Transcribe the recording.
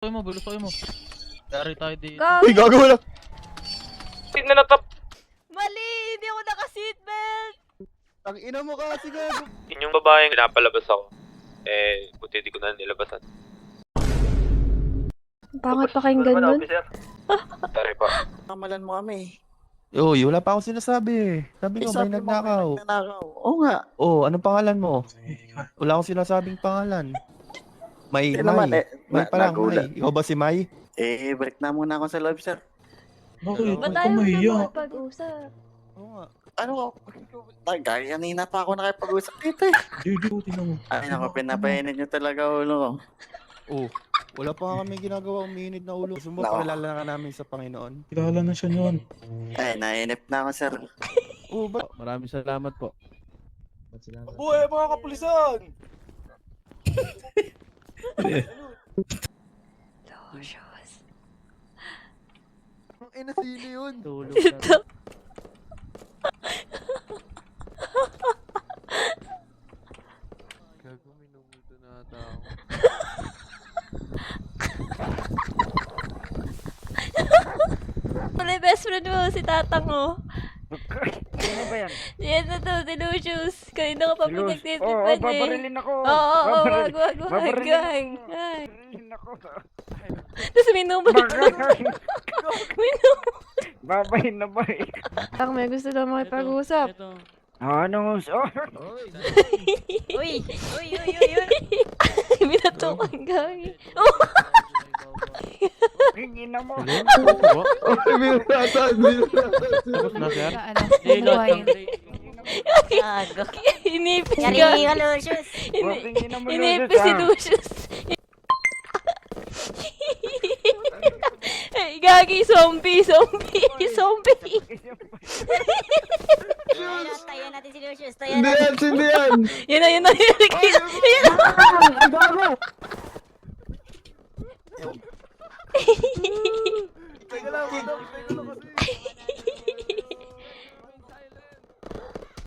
Bilusoy mo. Dari tayo dito. Uy, gago lang. Tignan na top. Mali! Hindi ako naka-seatbelt! Ang ina mo kasi gago. Yun yung babaeng pinapalabas ako. Buti di ko na nilabasan. Pangit pa kayong ganun. Sorry po. Kamalan mo kami. Uy, wala pa akong sinasabi. Sabi ko, may Sabi mo, nagnakaw. may nagnakaw. Oo nga. Oh, anong pangalan mo? Wala akong sinasabing pangalan. May, Hindi naman May. May parang nagulat. May. Ikaw ba si May? Break na muna ako sa lobby, sir. Bakit? Ba't Ba't tayo ka mahiya? makapag-usap? Oo nga. Ano ko? Kanina pa ako nakipag-usap dito eh. Jojo, tinan mo. Ay, naku, pinapainit nyo talaga ulo ko. Oh, wala pa nga kami ginagawa uminit na ulo. Gusto mo, Nako. pakilala ka namin sa Panginoon. Kilala na siya noon. Ay, nainip na ako, sir. Oh, ba? Maraming salamat po. Buhay mga kapulisan! Lucius. Ang ina, sino yun? Tulog Ito. Gago, minumuto na ata ako. Wala yung best friend mo, si Tatang mo. Ano ba yan? Yan na to, si Lucius. Kanina ko pa Luz. pinagtitipan eh. Babarilin ako! Oo, wag. Babarilin Ay. Babarilin ako! Tapos may number pa. May number. Babay na ba eh? Tatang, may gusto lang makipag-usap. Ito. Ano? Uy! Binatukan kami. Oh! Hingin na mo! Tapos na, sir? Hindi, lahat ng Gago. Inipis Yari ka. ka, Lucius. Hingin na mo, Inipis si Lucius. Ay, gagi, zombie. Tayo natin si Lucius. Tayo Hindi natin. yan, hindi yan. Yan na. Gago!